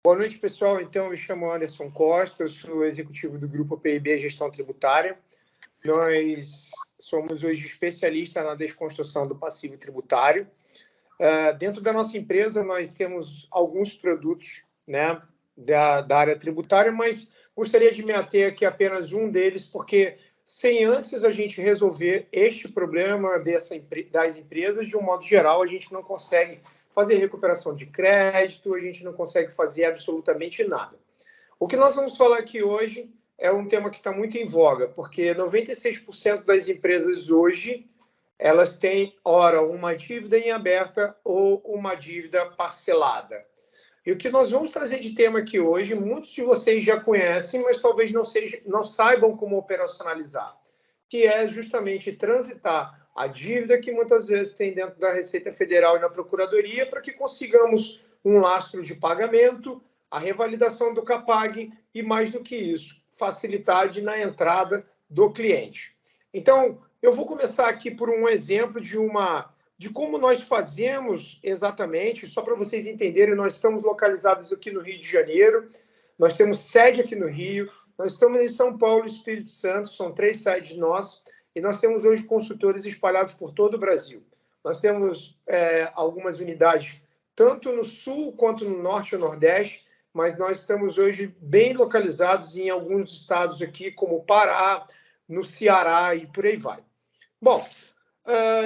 Boa noite, pessoal. Então, eu me chamo Anderson Costa, eu sou executivo do Grupo PIB Gestão Tributária. Nós somos hoje especialistas na desconstrução do passivo tributário. Dentro da nossa empresa, nós temos alguns produtos, né, da área tributária, mas gostaria de me ater aqui a apenas um deles, porque sem antes a gente resolver este problema das empresas, de um modo geral, a gente não consegue fazer recuperação de crédito, a gente não consegue fazer absolutamente nada. O que nós vamos falar aqui hoje é um tema que está muito em voga, porque 96% das empresas hoje, elas têm, ora, uma dívida em aberta ou uma dívida parcelada. E o que nós vamos trazer de tema aqui hoje, muitos de vocês já conhecem, mas talvez não saibam como operacionalizar, que é justamente transitar a dívida que muitas vezes tem dentro da Receita Federal e na Procuradoria, para que consigamos um lastro de pagamento, a revalidação do CAPAG e, mais do que isso, facilidade na entrada do cliente. Então, eu vou começar aqui por um exemplo de como nós fazemos exatamente, só para vocês entenderem, nós estamos localizados aqui no Rio de Janeiro, nós temos sede aqui no Rio, nós estamos em São Paulo e Espírito Santo, são 3 sedes nossas, e nós temos hoje consultores espalhados por todo o Brasil. Nós temos algumas unidades, tanto no Sul quanto no Norte e Nordeste, mas nós estamos hoje bem localizados em alguns estados aqui, como Pará, no Ceará e por aí vai. Bom,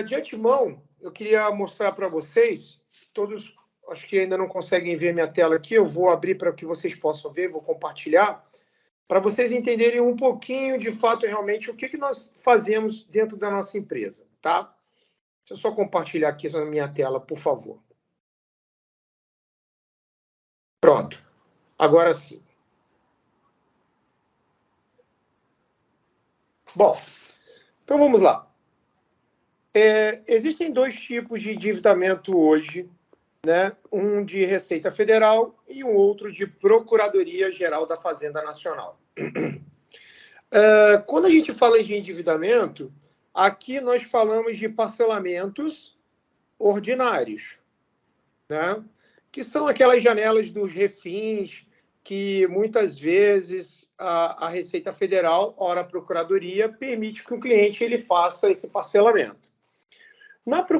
de antemão, eu queria mostrar para vocês, todos acho que ainda não conseguem ver minha tela aqui, eu vou abrir para que vocês possam ver, vou compartilhar, para vocês entenderem um pouquinho, de fato, realmente, o que nós fazemos dentro da nossa empresa, tá? Deixa eu só compartilhar aqui na minha tela, por favor. Pronto. Agora sim. Bom, então vamos lá. Existem 2 tipos de endividamento hoje, né? Um de Receita Federal e um outro de Procuradoria Geral da Fazenda Nacional. Quando a gente fala de endividamento, aqui nós falamos de parcelamentos ordinários, né? Que são aquelas janelas dos refins que muitas vezes a Receita Federal, ora a Procuradoria, permite que o cliente ele faça esse parcelamento.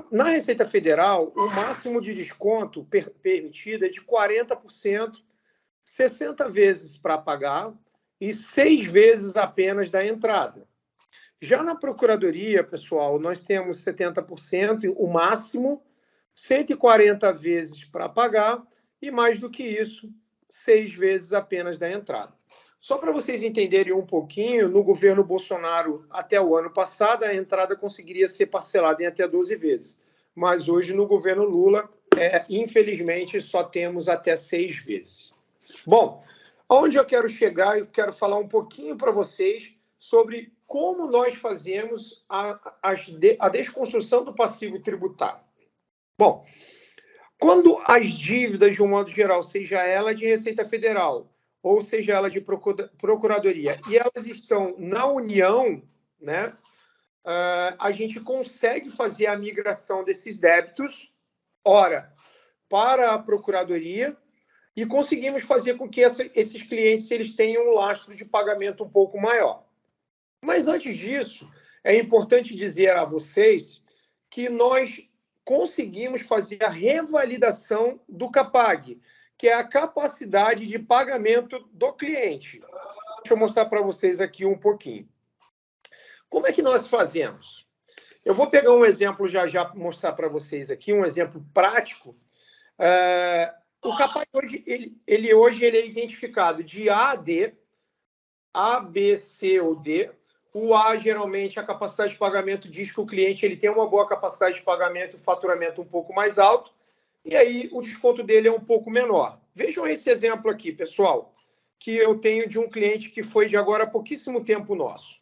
Na Receita Federal, o máximo de desconto permitido é de 40%, 60 vezes para pagar e 6 vezes apenas da entrada. Já na Procuradoria, pessoal, nós temos 70%, o máximo, 140 vezes para pagar e, mais do que isso, 6 vezes apenas da entrada. Só para vocês entenderem um pouquinho, no governo Bolsonaro, até o ano passado, a entrada conseguiria ser parcelada em até 12 vezes. Mas hoje, no governo Lula, infelizmente, só temos até 6 vezes. Bom, aonde eu quero chegar, eu quero falar um pouquinho para vocês sobre como nós fazemos a desconstrução do passivo tributário. Bom, quando as dívidas, de um modo geral, seja ela de Receita Federal, ou seja ela de Procuradoria, e elas estão na União, né, a gente consegue fazer a migração desses débitos, ora, para a Procuradoria, e conseguimos fazer com que esses clientes eles tenham um lastro de pagamento um pouco maior. Mas antes disso, é importante dizer a vocês que nós conseguimos fazer a revalidação do CAPAG, que é a capacidade de pagamento do cliente. Deixa eu mostrar para vocês aqui um pouquinho. Como é que nós fazemos? Eu vou pegar um exemplo já mostrar para vocês aqui, um exemplo prático. O CAPAG hoje, ele é identificado de A a D, A, B, C ou D. O A, geralmente, a capacidade de pagamento diz que o cliente ele tem uma boa capacidade de pagamento, o faturamento um pouco mais alto, e aí o desconto dele é um pouco menor. Vejam esse exemplo aqui, pessoal, que eu tenho de um cliente que foi de agora há pouquíssimo tempo nosso.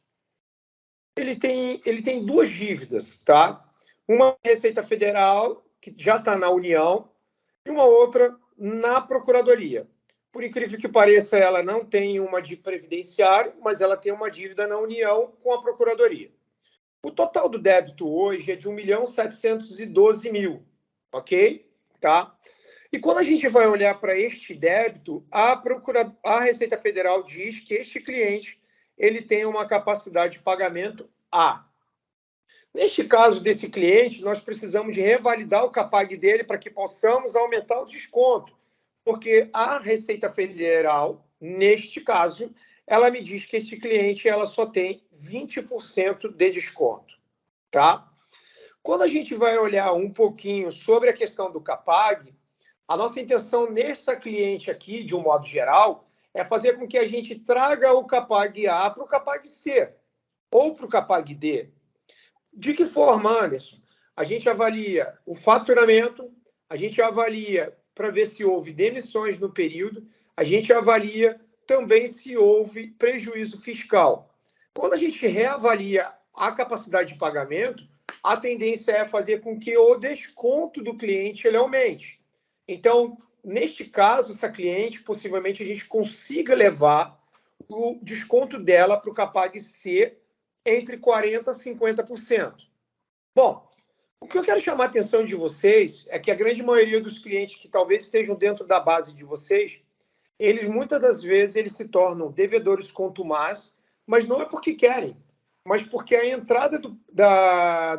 Ele tem 2 dívidas, tá? Uma Receita Federal, que já está na União, e uma outra na Procuradoria. Por incrível que pareça, ela não tem uma de previdenciário, mas ela tem uma dívida na União com a Procuradoria. O total do débito hoje é de R$ 1.712.000, ok? Tá? E quando a gente vai olhar para este débito, a Receita Federal diz que este cliente ele tem uma capacidade de pagamento A. Neste caso desse cliente, nós precisamos de revalidar o CAPAG dele para que possamos aumentar o desconto, porque a Receita Federal, neste caso, ela me diz que esse cliente ela só tem 20% de desconto, tá? Quando a gente vai olhar um pouquinho sobre a questão do CAPAG, a nossa intenção nessa cliente aqui, de um modo geral, é fazer com que a gente traga o CAPAG A para o CAPAG C ou para o CAPAG D. De que forma, Anderson? A gente avalia o faturamento, a gente avalia para ver se houve demissões no período, a gente avalia também se houve prejuízo fiscal. Quando a gente reavalia a capacidade de pagamento, a tendência é fazer com que o desconto do cliente ele aumente. Então, neste caso, essa cliente, possivelmente a gente consiga levar o desconto dela para o CAPAG C entre 40% a 50%. Bom, o que eu quero chamar a atenção de vocês é que a grande maioria dos clientes que talvez estejam dentro da base de vocês, eles muitas das vezes eles se tornam devedores contumazes, mas não é porque querem, mas porque a entrada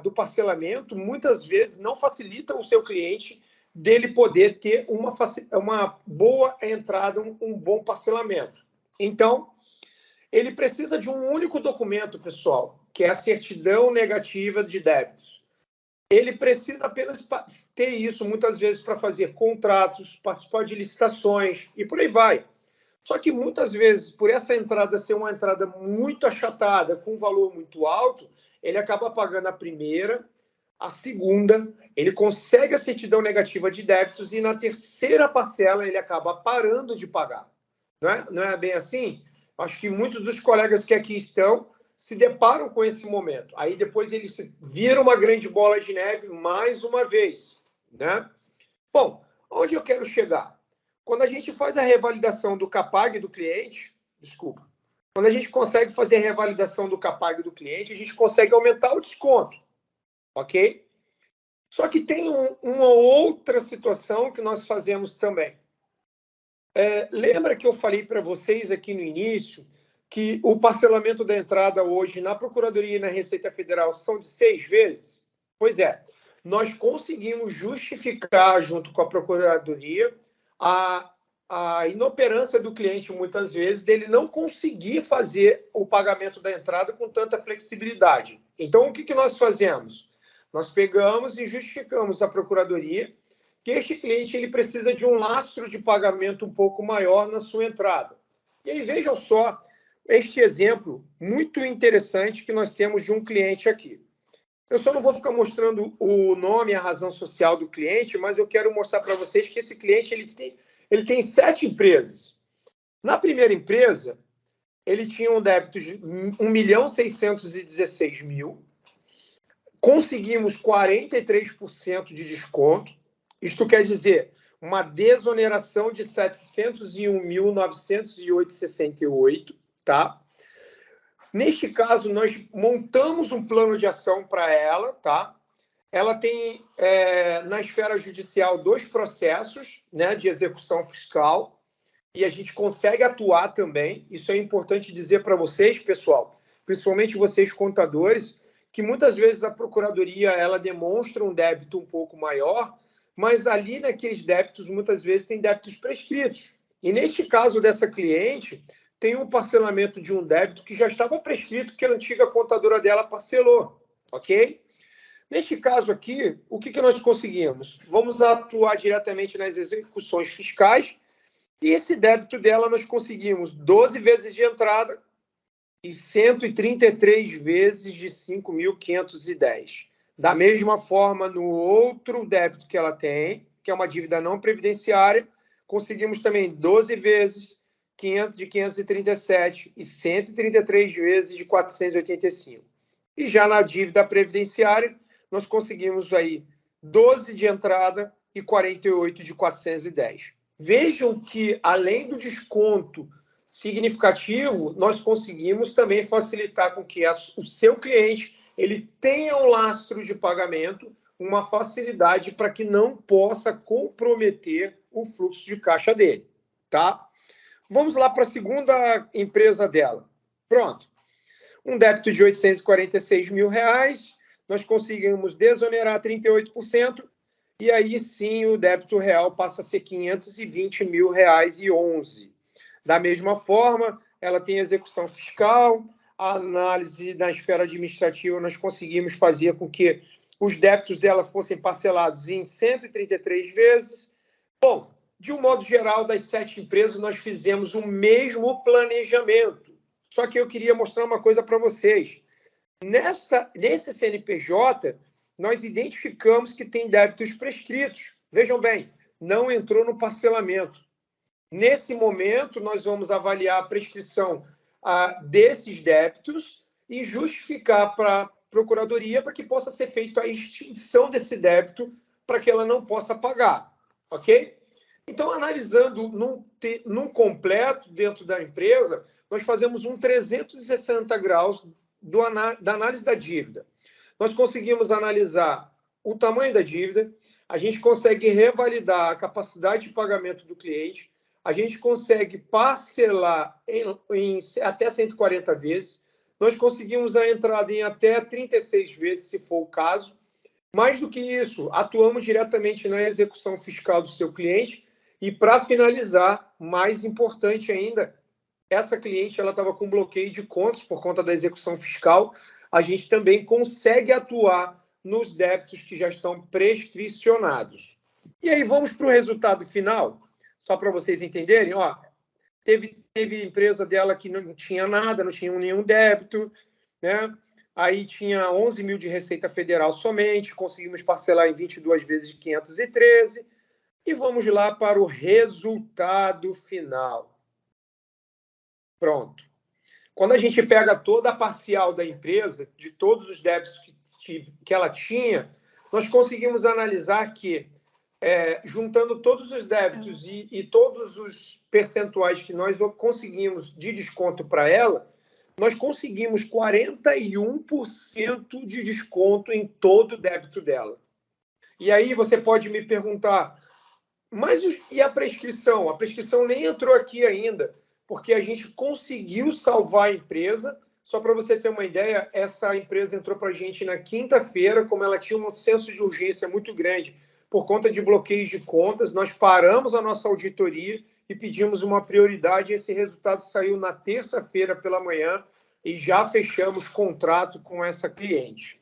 do parcelamento muitas vezes não facilita o seu cliente dele poder ter uma boa entrada, um bom parcelamento. Então, ele precisa de um único documento, pessoal, que é a certidão negativa de débitos. Ele precisa apenas ter isso, muitas vezes, para fazer contratos, participar de licitações e por aí vai. Só que, muitas vezes, por essa entrada ser uma entrada muito achatada, com um valor muito alto, ele acaba pagando a primeira, a segunda, ele consegue a certidão negativa de débitos e, na terceira parcela, ele acaba parando de pagar. Não é bem assim? Acho que muitos dos colegas que aqui estão se deparam com esse momento. Aí depois ele se vira uma grande bola de neve mais uma vez, né? Bom, onde eu quero chegar? Quando a gente faz a revalidação do CAPAG do cliente, quando a gente consegue fazer a revalidação do CAPAG do cliente, a gente consegue aumentar o desconto, ok? Só que tem uma outra situação que nós fazemos também. Lembra que eu falei para vocês aqui no início que o parcelamento da entrada hoje na Procuradoria e na Receita Federal são de 6 vezes? Pois é, nós conseguimos justificar, junto com a Procuradoria, a inoperância do cliente, muitas vezes, dele não conseguir fazer o pagamento da entrada com tanta flexibilidade. Então, o que nós fazemos? Nós pegamos e justificamos a Procuradoria que este cliente ele precisa de um lastro de pagamento um pouco maior na sua entrada. E aí, vejam só este exemplo muito interessante que nós temos de um cliente aqui. Eu só não vou ficar mostrando o nome e a razão social do cliente, mas eu quero mostrar para vocês que esse cliente ele tem 7 empresas. Na primeira empresa, ele tinha um débito de 1.616.000, conseguimos 43% de desconto. Isto quer dizer, uma desoneração de 701.908,68, tá? Neste caso, nós montamos um plano de ação para ela, tá? Ela tem, na esfera judicial, 2 processos, né, de execução fiscal, e a gente consegue atuar também. Isso é importante dizer para vocês, pessoal, principalmente vocês contadores, que muitas vezes a Procuradoria ela demonstra um débito um pouco maior, mas ali naqueles débitos, muitas vezes, tem débitos prescritos. E neste caso dessa cliente, tem um parcelamento de um débito que já estava prescrito, que a antiga contadora dela parcelou, ok? Neste caso aqui, o que nós conseguimos? Vamos atuar diretamente nas execuções fiscais, e esse débito dela nós conseguimos 12 vezes de entrada e 133 vezes de 5.510. Da mesma forma, no outro débito que ela tem, que é uma dívida não previdenciária, conseguimos também 12 vezes de 537 e 133 vezes de 485. E já na dívida previdenciária, nós conseguimos aí 12 de entrada e 48 de 410. Vejam que, além do desconto significativo, nós conseguimos também facilitar com que o seu cliente ele tenha um lastro de pagamento, uma facilidade para que não possa comprometer o fluxo de caixa dele, tá? Vamos lá para a segunda empresa dela. Pronto. Um débito de R$846 mil, nós conseguimos desonerar 38%, e aí sim o débito real passa a ser R$520 mil e 11. Da mesma forma, ela tem execução fiscal, a análise na esfera administrativa, nós conseguimos fazer com que os débitos dela fossem parcelados em 133 vezes. Bom, de um modo geral, das 7 empresas, nós fizemos o mesmo planejamento. Só que eu queria mostrar uma coisa para vocês. Nesse CNPJ, nós identificamos que tem débitos prescritos. Vejam bem, não entrou no parcelamento. Nesse momento, nós vamos avaliar a prescrição desses débitos e justificar para a Procuradoria para que possa ser feita a extinção desse débito para que ela não possa pagar. Ok? Então, analisando num completo dentro da empresa, nós fazemos um 360 graus da análise da dívida. Nós conseguimos analisar o tamanho da dívida, a gente consegue revalidar a capacidade de pagamento do cliente, a gente consegue parcelar em até 140 vezes, nós conseguimos a entrada em até 36 vezes, se for o caso. Mais do que isso, atuamos diretamente na execução fiscal do seu cliente e, para finalizar, mais importante ainda, essa cliente ela estava com bloqueio de contas por conta da execução fiscal, a gente também consegue atuar nos débitos que já estão prescricionados. E aí vamos para o resultado final, só para vocês entenderem. Ó, teve empresa dela que não tinha nada, não tinha nenhum débito, né? Aí tinha 11 mil de Receita Federal somente, conseguimos parcelar em 22 vezes de 513. E vamos lá para o resultado final. Pronto. Quando a gente pega toda a parcial da empresa, de todos os débitos que ela tinha, nós conseguimos analisar que, juntando todos os débitos e todos os percentuais que nós conseguimos de desconto para ela, nós conseguimos 41% de desconto em todo o débito dela. E aí você pode me perguntar, mas e a prescrição? A prescrição nem entrou aqui ainda, porque a gente conseguiu salvar a empresa. Só para você ter uma ideia, essa empresa entrou para a gente na quinta-feira, como ela tinha um senso de urgência muito grande por conta de bloqueios de contas, nós paramos a nossa auditoria e pedimos uma prioridade. Esse resultado saiu na terça-feira pela manhã e já fechamos contrato com essa cliente.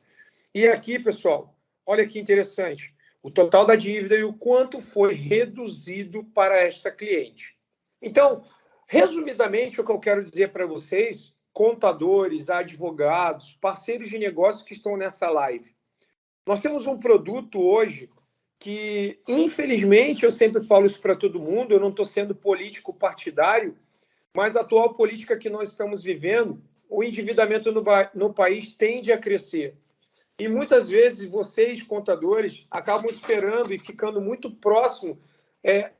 E aqui, pessoal, olha que interessante, o total da dívida e o quanto foi reduzido para esta cliente. Então, resumidamente, o que eu quero dizer para vocês, contadores, advogados, parceiros de negócio que estão nessa live, nós temos um produto hoje que, infelizmente, eu sempre falo isso para todo mundo, eu não estou sendo político partidário, mas a atual política que nós estamos vivendo, o endividamento no país tende a crescer. E muitas vezes vocês, contadores, acabam esperando e ficando muito próximo,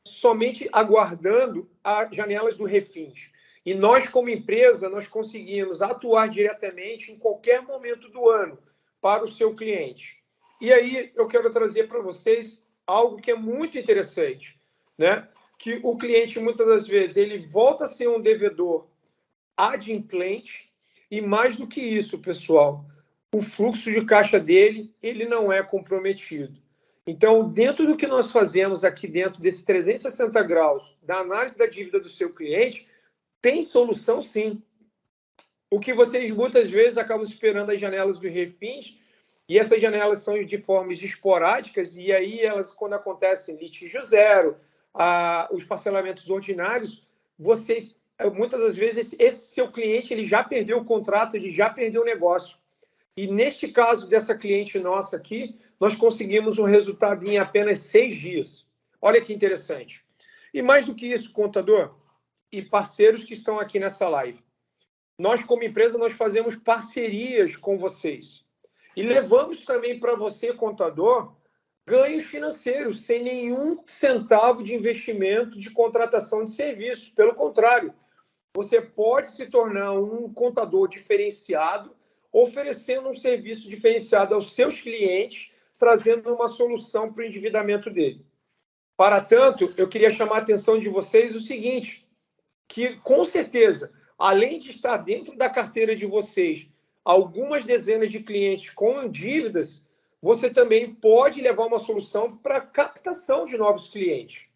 somente aguardando as janelas do Refins. E nós, como empresa, nós conseguimos atuar diretamente em qualquer momento do ano para o seu cliente. E aí eu quero trazer para vocês algo que é muito interessante, né? Que o cliente, muitas das vezes, ele volta a ser um devedor adimplente e, mais do que isso, pessoal, o fluxo de caixa dele, ele não é comprometido. Então, dentro do que nós fazemos aqui dentro desse 360 graus da análise da dívida do seu cliente, tem solução sim. O que vocês muitas vezes acabam esperando as janelas do Refins, e essas janelas são de formas esporádicas, e aí elas, quando acontecem litígio zero, os parcelamentos ordinários, vocês, muitas das vezes, esse seu cliente ele já perdeu o contrato, ele já perdeu o negócio. E neste caso dessa cliente nossa aqui, nós conseguimos um resultado em apenas 6 dias. Olha que interessante. E mais do que isso, contador e parceiros que estão aqui nessa live, nós, como empresa, nós fazemos parcerias com vocês. E levamos também para você, contador, ganhos financeiros, sem nenhum centavo de investimento de contratação de serviços. Pelo contrário, você pode se tornar um contador diferenciado, oferecendo um serviço diferenciado aos seus clientes, trazendo uma solução para o endividamento dele. Para tanto, eu queria chamar a atenção de vocês o seguinte, que com certeza, além de estar dentro da carteira de vocês algumas dezenas de clientes com dívidas, você também pode levar uma solução para captação de novos clientes.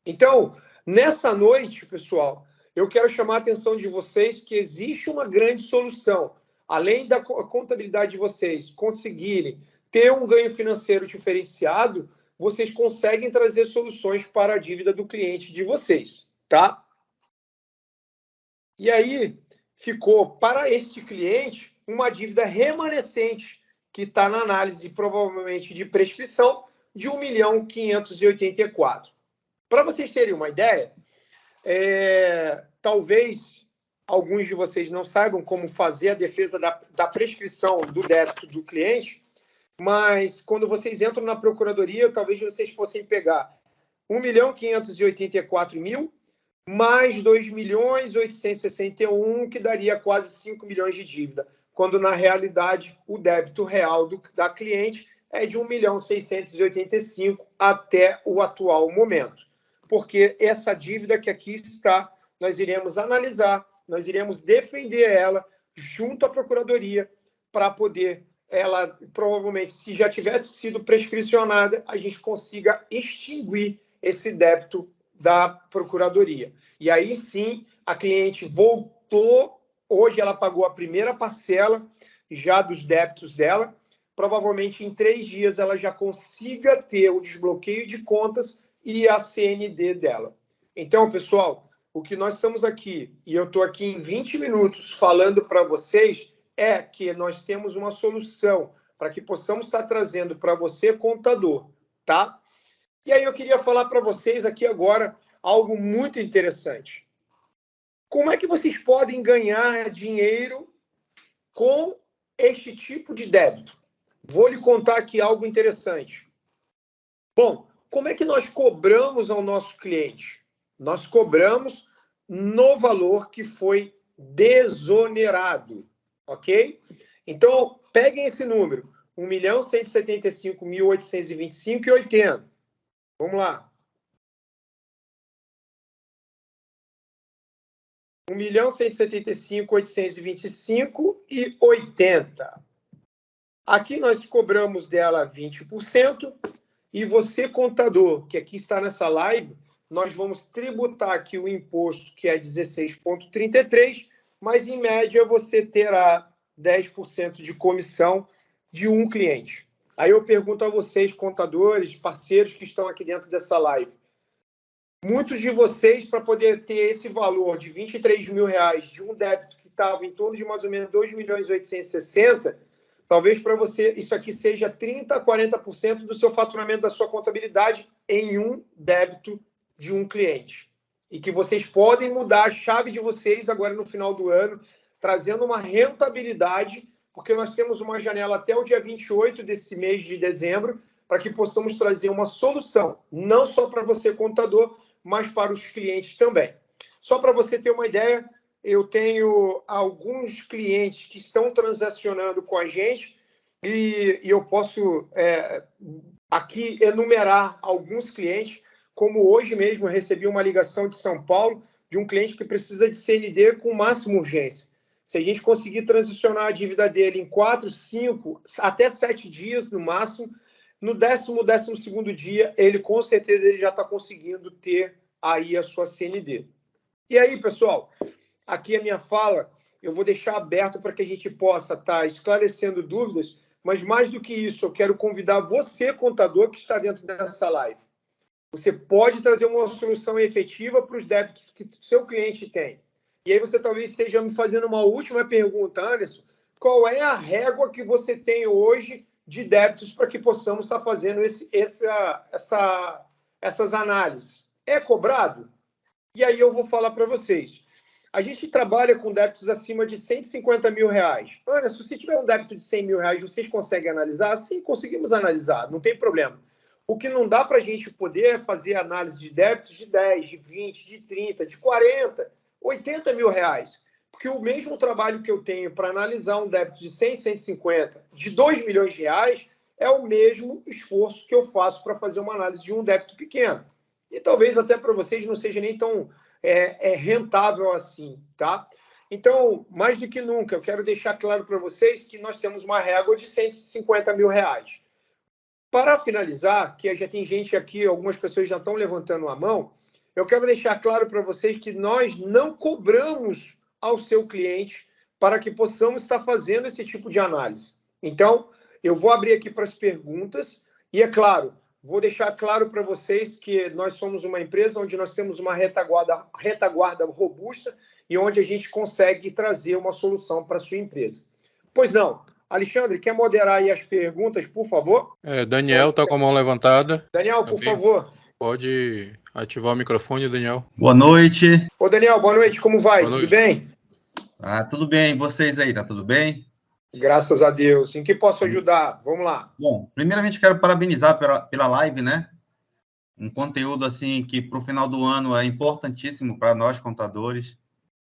Então, nessa noite, pessoal, eu quero chamar a atenção de vocês que existe uma grande solução. Além da contabilidade de vocês conseguirem ter um ganho financeiro diferenciado, vocês conseguem trazer soluções para a dívida do cliente de vocês, tá? E aí, ficou para este cliente uma dívida remanescente, que está na análise, provavelmente, de prescrição, de 1.584.000. Para vocês terem uma ideia, talvez alguns de vocês não saibam como fazer a defesa da prescrição do débito do cliente, mas quando vocês entram na procuradoria, talvez vocês fossem pegar 1.584.000 mais 2.861.000, que daria quase 5 milhões de dívida, quando na realidade o débito real da cliente é de 1.685.000 até o atual momento. Porque essa dívida que aqui está, nós iremos analisar, nós iremos defender ela junto à procuradoria para poder ela, provavelmente, se já tivesse sido prescricionada, a gente consiga extinguir esse débito da procuradoria. E aí sim, a cliente voltou, hoje ela pagou a primeira parcela já dos débitos dela, provavelmente em 3 dias ela já consiga ter o desbloqueio de contas e a CND dela. Então, pessoal, o que nós estamos aqui, e eu estou aqui em 20 minutos falando para vocês, é que nós temos uma solução para que possamos estar trazendo para você, contador, tá? E aí eu queria falar para vocês aqui agora algo muito interessante. Como é que vocês podem ganhar dinheiro com este tipo de débito? Vou lhe contar aqui algo interessante. Bom, como é que nós cobramos ao nosso cliente? Nós cobramos no valor que foi desonerado, ok? Então, peguem esse número, 1.175.825,80. Vamos lá. 1.175.825,80. Aqui nós cobramos dela 20%. E você, contador, que aqui está nessa live, nós vamos tributar aqui o imposto, que é 16,33%, mas, em média, você terá 10% de comissão de um cliente. Aí eu pergunto a vocês, contadores, parceiros que estão aqui dentro dessa live, muitos de vocês, para poder ter esse valor de R$23 mil de um débito que estava em torno de mais ou menos 2.860.000, talvez para você isso aqui seja 30% a 40% do seu faturamento da sua contabilidade em um débito de um cliente. E que vocês podem mudar a chave de vocês agora no final do ano, trazendo uma rentabilidade, porque nós temos uma janela até o dia 28 desse mês de dezembro, para que possamos trazer uma solução, não só para você, contador, mas para os clientes também. Só para você ter uma ideia, eu tenho alguns clientes que estão transacionando com a gente e eu posso aqui enumerar alguns clientes, como hoje mesmo eu recebi uma ligação de São Paulo de um cliente que precisa de CND com máxima urgência. Se a gente conseguir transicionar a dívida dele em 4, 5, até 7 dias no máximo, no 12º dia, ele com certeza ele já está conseguindo ter aí a sua CND. E aí, pessoal, aqui a minha fala, eu vou deixar aberto para que a gente possa estar esclarecendo dúvidas, mas mais do que isso, eu quero convidar você, contador, que está dentro dessa live. Você pode trazer uma solução efetiva para os débitos que o seu cliente tem. E aí você talvez esteja me fazendo uma última pergunta, Anderson. Qual é a régua que você tem hoje de débitos para que possamos estar fazendo essas análises? É cobrado? E aí eu vou falar para vocês. A gente trabalha com débitos acima de R$150 mil. Anderson, se tiver um débito de R$100 mil, vocês conseguem analisar? Sim, conseguimos analisar, não tem problema. O que não dá para a gente poder é fazer análise de débitos de 10, de 20, de 30, de 40, 80 mil reais. Porque o mesmo trabalho que eu tenho para analisar um débito de 100, 150, de 2 milhões de reais, é o mesmo esforço que eu faço para fazer uma análise de um débito pequeno. e talvez até para vocês não seja nem tão rentável assim, tá? Então, mais do que nunca, eu quero deixar claro para vocês que nós temos uma régua de R$150 mil. Para finalizar, que já tem gente aqui, algumas pessoas já estão levantando a mão, eu quero deixar claro para vocês que nós não cobramos ao seu cliente para que possamos estar fazendo esse tipo de análise. Então, eu vou abrir aqui para as perguntas e, é claro, vou deixar claro para vocês que nós somos uma empresa onde nós temos uma retaguarda robusta e onde a gente consegue trazer uma solução para a sua empresa. Pois não. Alexandre, quer moderar aí as perguntas, por favor? Daniel está com a mão levantada. Daniel, por favor. Pode ativar o microfone, Daniel. Boa noite. Ô, Daniel, boa noite. Como vai? Boa noite. Tudo bem? Tudo bem. E vocês aí, tá tudo bem? Graças a Deus. Em que posso ajudar? Vamos lá. Bom, primeiramente quero parabenizar pela live, né? Um conteúdo, assim, que para o final do ano é importantíssimo para nós, contadores,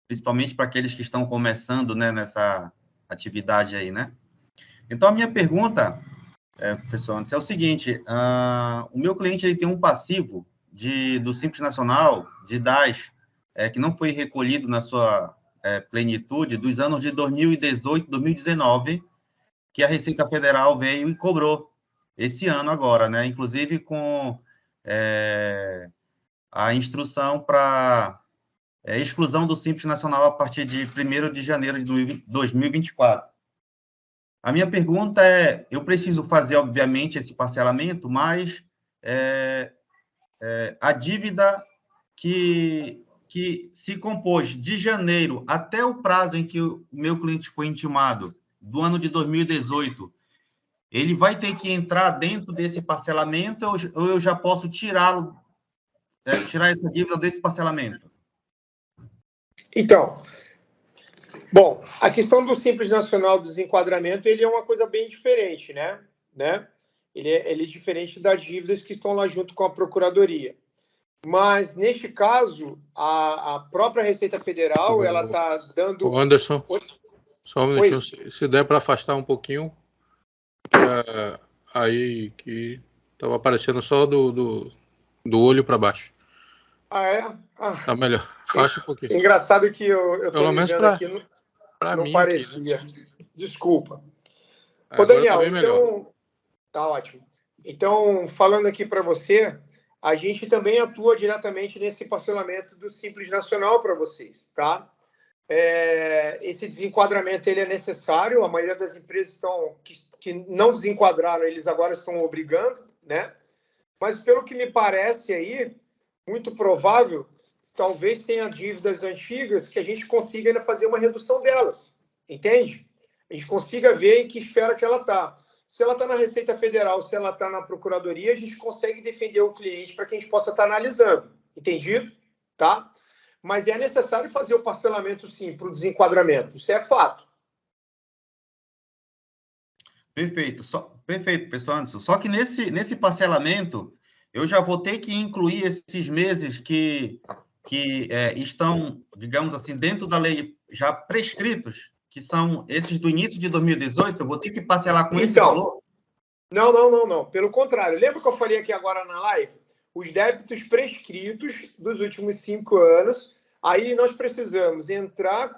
principalmente para aqueles que estão começando, né, nessa atividade aí, né? Então, a minha pergunta, professor Anderson, é o seguinte, o meu cliente ele tem um passivo do Simples Nacional, de DAS, que não foi recolhido na sua plenitude dos anos de 2018, 2019, que a Receita Federal veio e cobrou esse ano agora, né? Inclusive com a instrução para exclusão do Simples Nacional a partir de 1º de janeiro de 2024. A minha pergunta eu preciso fazer, obviamente, esse parcelamento, mas a dívida que se compôs de janeiro até o prazo em que o meu cliente foi intimado, do ano de 2018, ele vai ter que entrar dentro desse parcelamento ou eu já posso tirar essa dívida desse parcelamento? Então, bom, a questão do Simples Nacional do desenquadramento, ele é uma coisa bem diferente, né? Ele é diferente das dívidas que estão lá junto com a Procuradoria. Mas, neste caso, a própria Receita Federal, ela está dando... Ô Anderson, só um minutinho, se der para afastar um pouquinho, aí que estava aparecendo só do olho para baixo. Tá melhor. Afasta um pouquinho. Engraçado que eu tô ligando aqui, não parecia. Aqui, né? Desculpa. Ô, Daniel, tá então... Tá ótimo. Então, falando aqui para você, a gente também atua diretamente nesse parcelamento do Simples Nacional para vocês, tá? Esse desenquadramento ele é necessário, a maioria das empresas que não desenquadraram, eles agora estão obrigando, né? Mas pelo que me parece aí, muito provável, talvez tenha dívidas antigas que a gente consiga ainda fazer uma redução delas, entende? A gente consiga ver em que esfera que ela está. Se ela está na Receita Federal, se ela está na Procuradoria, a gente consegue defender o cliente para que a gente possa estar analisando, entendido? Tá? Mas é necessário fazer o parcelamento, sim, para o desenquadramento. Isso é fato. Perfeito. Perfeito, professor Anderson. Só que nesse parcelamento, eu já vou ter que incluir esses meses que estão, digamos assim, dentro da lei já prescritos, que são esses do início de 2018, eu vou ter que parcelar com esse valor? Não. Pelo contrário. Lembra que eu falei aqui agora na live? Os débitos prescritos dos últimos 5 anos, aí nós precisamos entrar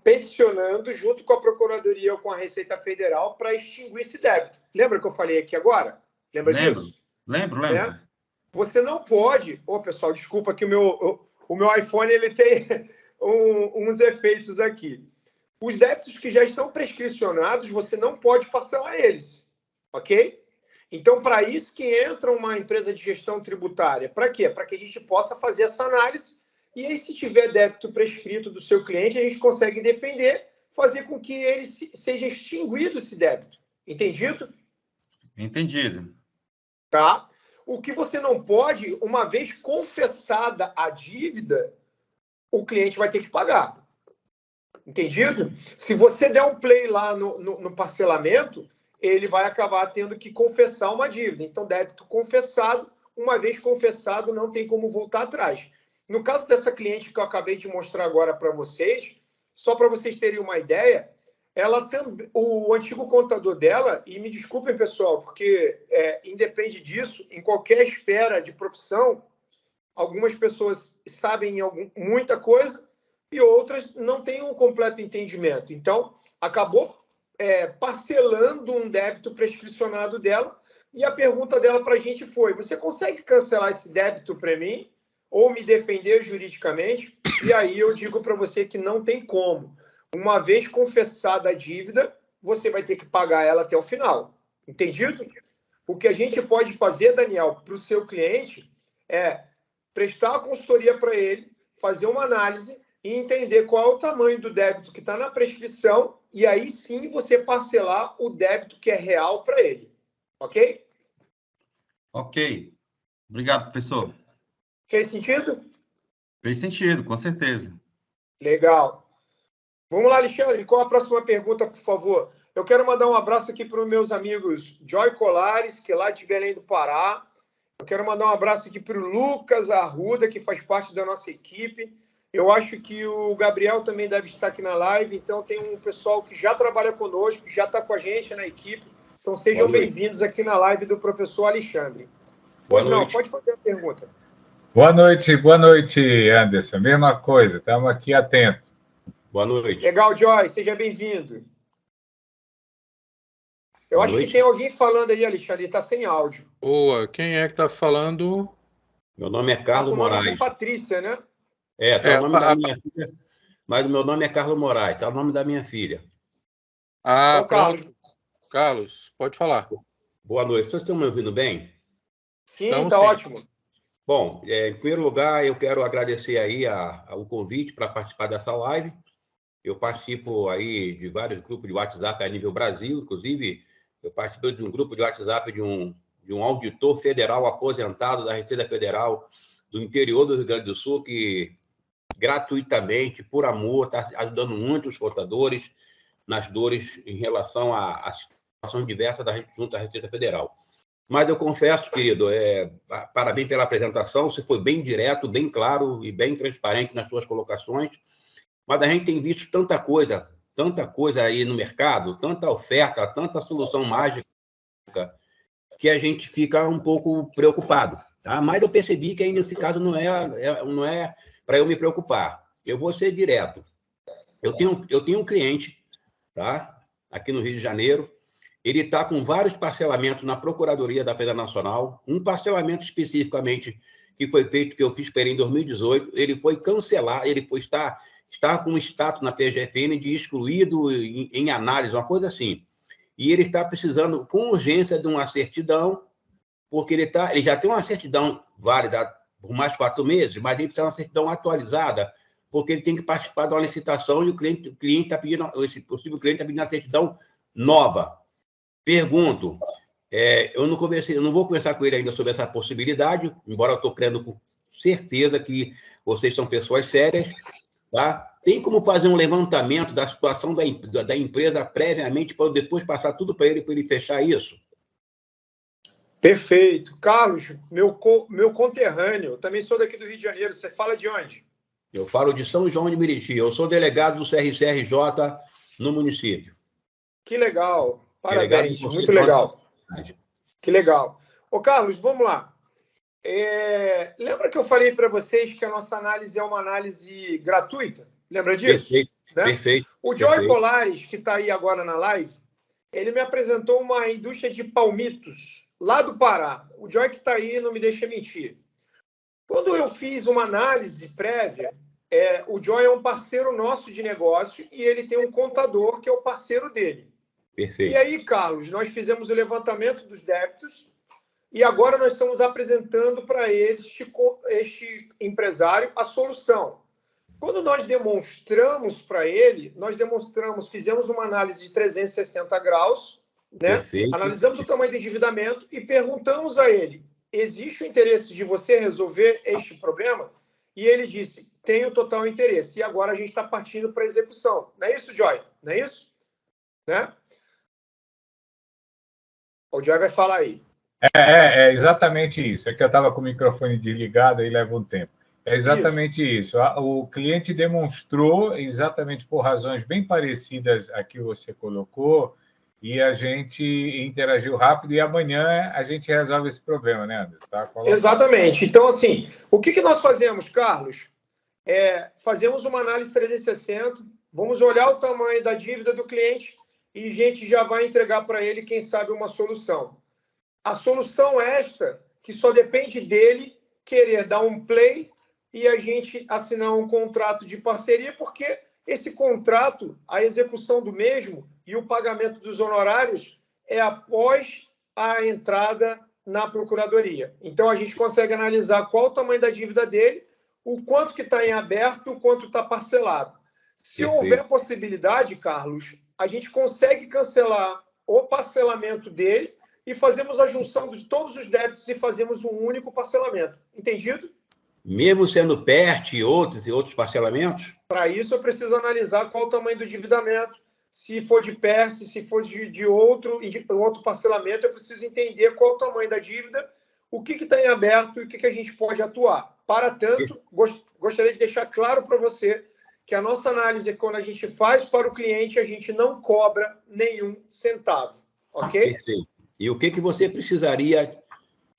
peticionando junto com a Procuradoria ou com a Receita Federal para extinguir esse débito. Lembra que eu falei aqui agora? Lembra disso? Lembro. Você não pode... pessoal, desculpa que o meu iPhone ele tem uns efeitos aqui. Os débitos que já estão prescricionados, você não pode parcelar eles, ok? Então, para isso que entra uma empresa de gestão tributária. Para quê? Para que a gente possa fazer essa análise e aí, se tiver débito prescrito do seu cliente, a gente consegue defender, fazer com que ele seja extinguido esse débito. Entendido? Entendido. Tá? O que você não pode, uma vez confessada a dívida, o cliente vai ter que pagar. Entendido? Se você der um play lá no parcelamento, ele vai acabar tendo que confessar uma dívida. Então, débito confessado, uma vez confessado, não tem como voltar atrás. No caso dessa cliente que eu acabei de mostrar agora para vocês, só para vocês terem uma ideia, o antigo contador dela, e me desculpem, pessoal, porque independe disso, em qualquer esfera de profissão, algumas pessoas sabem muita coisa e outras não têm um completo entendimento. Então, acabou parcelando um débito prescricionado dela, e a pergunta dela para a gente foi: você consegue cancelar esse débito para mim ou me defender juridicamente? E aí eu digo para você que não tem como. Uma vez confessada a dívida, você vai ter que pagar ela até o final. Entendido? O que a gente pode fazer, Daniel, para o seu cliente é prestar a consultoria para ele, fazer uma análise e entender qual é o tamanho do débito que está na prescrição, e aí sim você parcelar o débito que é real para ele. Ok? Ok. Obrigado, professor. Fez sentido? Fez sentido, com certeza. Legal. Vamos lá, Alexandre. Qual a próxima pergunta, por favor? Eu quero mandar um abraço aqui para os meus amigos Joy Colares, que é lá de Belém do Pará. Eu quero mandar um abraço aqui para o Lucas Arruda, que faz parte da nossa equipe. Eu acho que o Gabriel também deve estar aqui na live. Então, tem um pessoal que já trabalha conosco, que já está com a gente na equipe. Então, sejam bem-vindos aqui na live do professor Alexandre. Pois não, pode fazer a pergunta. Boa noite, Anderson. Mesma coisa, estamos aqui atentos. Boa noite. Legal, Joy, seja bem-vindo. Eu acho que tem alguém falando aí, Alexandre, ele está sem áudio. Boa, quem é que está falando? Meu nome é Carlos Moraes. Nome de Patrícia, né? Tá o nome da minha filha, mas o meu nome é Carlos Moraes, tá o nome da minha filha. Ah, pronto. Carlos, pode falar. Boa noite. Vocês estão me ouvindo bem? Sim, está ótimo. Bom, em primeiro lugar, eu quero agradecer aí o convite para participar dessa live. Eu participo aí de vários grupos de WhatsApp a nível Brasil, inclusive eu participo de um grupo de WhatsApp de um auditor federal aposentado da Receita Federal do interior do Rio Grande do Sul, que gratuitamente, por amor, está ajudando muito os contadores nas dores em relação à situação diversa junto à Receita Federal. Mas eu confesso, querido, parabéns pela apresentação, você foi bem direto, bem claro e bem transparente nas suas colocações, mas a gente tem visto tanta coisa aí no mercado, tanta oferta, tanta solução mágica, que a gente fica um pouco preocupado, tá? Mas eu percebi que aí nesse caso não é para eu me preocupar. Eu vou ser direto. Eu tenho um cliente, tá? Aqui no Rio de Janeiro. Ele está com vários parcelamentos na Procuradoria da Federal Nacional. Um parcelamento especificamente que foi feito, que eu fiz em 2018, ele foi cancelado, ele está com um status na PGFN de excluído em análise, uma coisa assim. E ele está precisando com urgência de uma certidão, porque ele já tem uma certidão válida por mais 4 meses, mas ele precisa de uma certidão atualizada, porque ele tem que participar de uma licitação e o cliente está pedindo, esse possível cliente está pedindo uma certidão nova. Pergunto, eu não vou conversar com ele ainda sobre essa possibilidade, embora eu estou crendo com certeza que vocês são pessoas sérias, tá? Tem como fazer um levantamento da situação da empresa previamente, para depois passar tudo para ele fechar isso? Perfeito. Carlos, meu conterrâneo, também sou daqui do Rio de Janeiro. Você fala de onde? Eu falo de São João de Meriti. Eu sou delegado do CRCRJ no município. Que legal. Parabéns. Muito legal. Que legal. Ô, Carlos, vamos lá. Lembra que eu falei para vocês que a nossa análise é uma análise gratuita? Lembra disso? Perfeito. Né? Perfeito. O Joy Colares, que está aí agora na live, ele me apresentou uma indústria de palmitos lá do Pará. O Joy que está aí não me deixa mentir. Quando eu fiz uma análise prévia, o Joy é um parceiro nosso de negócio e ele tem um contador que é o parceiro dele. Perfeito. E aí, Carlos, nós fizemos o levantamento dos débitos e agora nós estamos apresentando para este empresário a solução. Quando nós demonstramos para ele, fizemos uma análise de 360 graus, né? Perfeito. Analisamos o tamanho do endividamento e perguntamos a ele: existe o interesse de você resolver este problema? E ele disse: tenho total interesse. E agora a gente está partindo para a execução. Não é isso, Joy? Não é isso? Né? O Joy vai falar aí. É exatamente isso. É que eu estava com o microfone desligado e leva um tempo. É exatamente isso. O cliente demonstrou, exatamente por razões bem parecidas a que você colocou, e a gente interagiu rápido e amanhã a gente resolve esse problema, né, Anderson? Tá? Exatamente. Então, assim, o que nós fazemos, Carlos? Fazemos uma análise 360, vamos olhar o tamanho da dívida do cliente e a gente já vai entregar para ele, quem sabe, uma solução. A solução esta, que só depende dele querer dar um play e a gente assinar um contrato de parceria, porque esse contrato, a execução do mesmo e o pagamento dos honorários é após a entrada na procuradoria. Então, a gente consegue analisar qual o tamanho da dívida dele, o quanto que está em aberto e o quanto está parcelado. Se houver possibilidade, Carlos, a gente consegue cancelar o parcelamento dele e fazemos a junção de todos os débitos e fazemos um único parcelamento. Entendido? Mesmo sendo PERT e outros parcelamentos? Para isso, eu preciso analisar qual o tamanho do endividamento. Se for de PERT, se for de outro parcelamento, eu preciso entender qual o tamanho da dívida, o que está em aberto e o que a gente pode atuar. Para tanto, gostaria de deixar claro para você que a nossa análise, quando a gente faz para o cliente, a gente não cobra nenhum centavo. Ok? Perfeito. E o que você precisaria,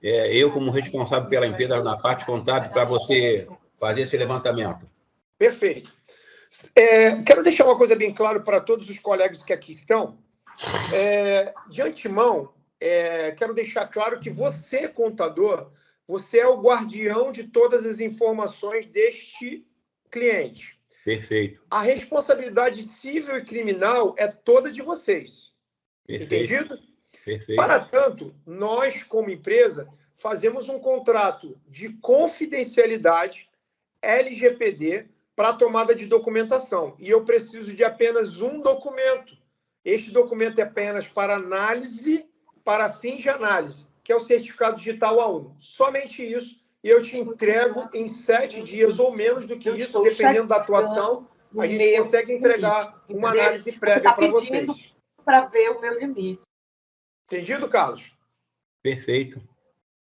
eu como responsável pela empresa na parte contábil, para você fazer esse levantamento? Perfeito. Quero deixar uma coisa bem clara para todos os colegas que aqui estão. De antemão, quero deixar claro que você, contador, você é o guardião de todas as informações deste cliente. Perfeito. A responsabilidade civil e criminal é toda de vocês. Perfeito. Entendido? Perfeito. Para tanto, nós, como empresa, fazemos um contrato de confidencialidade LGPD para a tomada de documentação. E eu preciso de apenas um documento. Este documento é apenas para análise, para fins de análise, que é o certificado digital A1. Somente isso. E eu te entrego em 7 dias ou menos do que isso, dependendo da atuação, a gente consegue entregar uma análise prévia para vocês. Para ver o meu limite. Entendido, Carlos? Perfeito.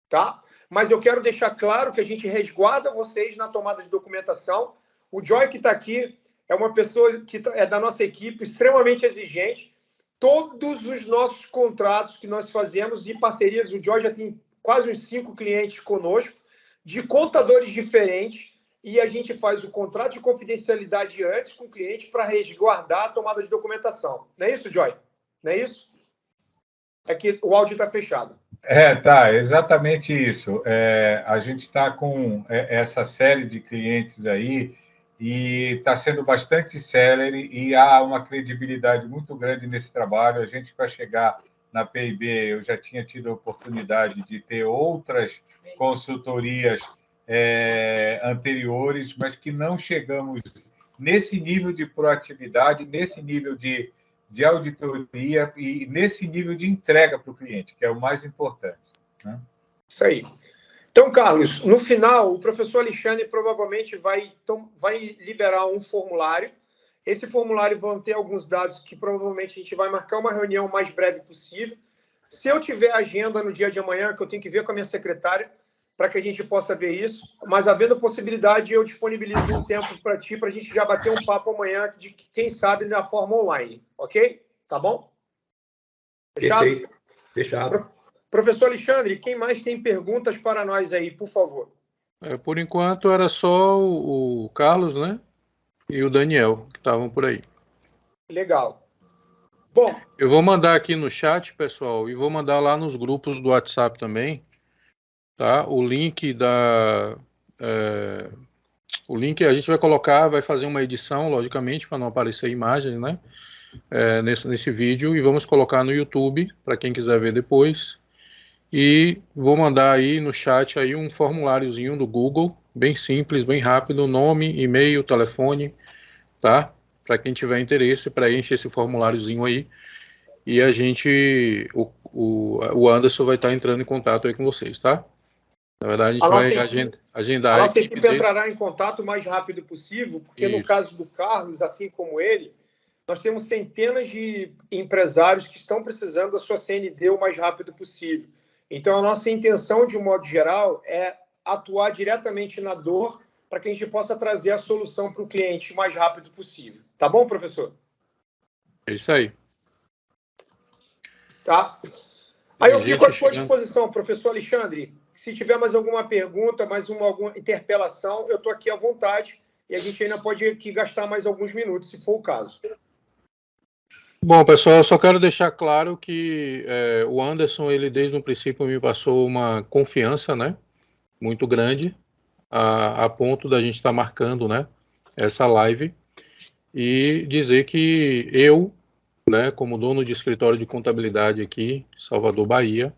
Tá? Mas eu quero deixar claro que a gente resguarda vocês na tomada de documentação. O Joy, que está aqui, é uma pessoa que é da nossa equipe, extremamente exigente. Todos os nossos contratos que nós fazemos e parcerias, o Joy já tem quase uns 5 clientes conosco, de contadores diferentes, e a gente faz o contrato de confidencialidade antes com o cliente para resguardar a tomada de documentação. Não é isso, Joy? Não é isso? É que o áudio está fechado. Tá, exatamente isso. A gente está com essa série de clientes aí e está sendo bastante célere e há uma credibilidade muito grande nesse trabalho. A gente, para chegar na PIB, eu já tinha tido a oportunidade de ter outras consultorias anteriores, mas que não chegamos nesse nível de proatividade, nesse nível de auditoria e nesse nível de entrega para o cliente, que é o mais importante. Né? Isso aí. Então, Carlos, no final, o professor Alexandre provavelmente vai liberar um formulário. Esse formulário vai ter alguns dados que provavelmente a gente vai marcar uma reunião o mais breve possível. Se eu tiver agenda no dia de amanhã, que eu tenho que ver com a minha secretária, para que a gente possa ver isso, mas havendo possibilidade, eu disponibilizo um tempo para ti, para a gente já bater um papo amanhã, de quem sabe, na forma online, ok? Tá bom? Fechado? Perfeito. Fechado. Professor Alexandre, quem mais tem perguntas para nós aí, por favor? Por enquanto, era só o Carlos, né? E o Daniel, que estavam por aí. Legal. Bom, eu vou mandar aqui no chat, pessoal, e vou mandar lá nos grupos do WhatsApp também, tá? O link o link a gente vai colocar, vai fazer uma edição, logicamente, para não aparecer imagem, né? Nesse vídeo, e vamos colocar no YouTube, para quem quiser ver depois. E vou mandar aí no chat aí um formuláriozinho do Google, bem simples, bem rápido, nome, e-mail, telefone, tá? Para quem tiver interesse, preenche esse formuláriozinho aí, e a gente, o Anderson vai estar entrando em contato aí com vocês, tá? Na verdade, a gente vai agendar. A nossa equipe entrará em contato o mais rápido possível, porque no caso do Carlos, assim como ele, nós temos centenas de empresários que estão precisando da sua CND o mais rápido possível. Então, a nossa intenção, de um modo geral, é atuar diretamente na dor para que a gente possa trazer a solução para o cliente o mais rápido possível. Tá bom, professor? É isso aí. Tá? Aí eu Tem fico à gente sua chegando. disposição, professor Alexandre. Se tiver mais alguma pergunta, alguma interpelação, eu estou aqui à vontade e a gente ainda pode aqui gastar mais alguns minutos, se for o caso. Bom, pessoal, eu só quero deixar claro que o Anderson, ele desde o princípio me passou uma confiança, né, muito grande, a ponto da gente estar marcando, né, essa live e dizer que eu, né, como dono de escritório de contabilidade aqui, Salvador, Bahia,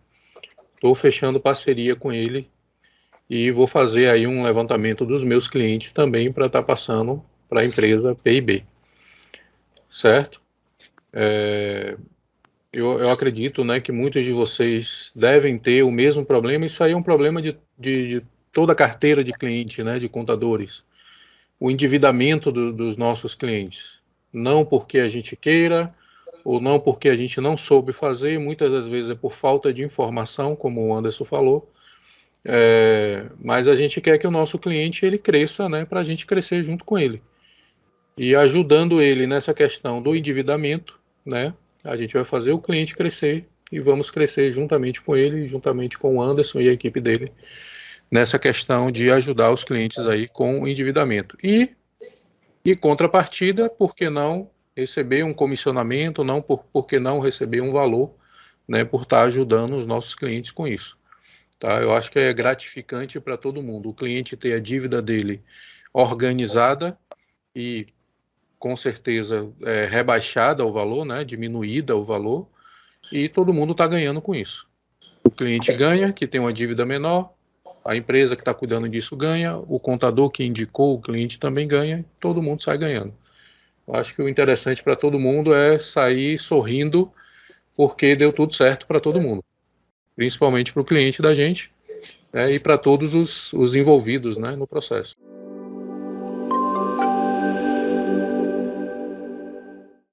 estou fechando parceria com ele e vou fazer aí um levantamento dos meus clientes também para estar passando para a empresa PIB, certo? Eu acredito, né, que muitos de vocês devem ter o mesmo problema. Isso aí é um problema de toda a carteira de cliente, né, de contadores. O endividamento dos nossos clientes. Não porque a gente queira, ou não porque a gente não soube fazer, muitas das vezes é por falta de informação, como o Anderson falou. Mas a gente quer que o nosso cliente ele cresça, né, para a gente crescer junto com ele. E ajudando ele nessa questão do endividamento, né, a gente vai fazer o cliente crescer e vamos crescer juntamente com ele, juntamente com o Anderson e a equipe dele, nessa questão de ajudar os clientes aí com o endividamento. E contrapartida, por que não receber um comissionamento, por que não receber um valor, né, por estar ajudando os nossos clientes com isso. Tá? Eu acho que é gratificante para todo mundo. O cliente ter a dívida dele organizada e com certeza rebaixada o valor, né, diminuída o valor, e todo mundo está ganhando com isso. O cliente ganha, que tem uma dívida menor, a empresa que está cuidando disso ganha, o contador que indicou o cliente também ganha, todo mundo sai ganhando. Eu acho que o interessante para todo mundo é sair sorrindo porque deu tudo certo para todo mundo, principalmente para o cliente da gente, né, e para todos os envolvidos, né, no processo.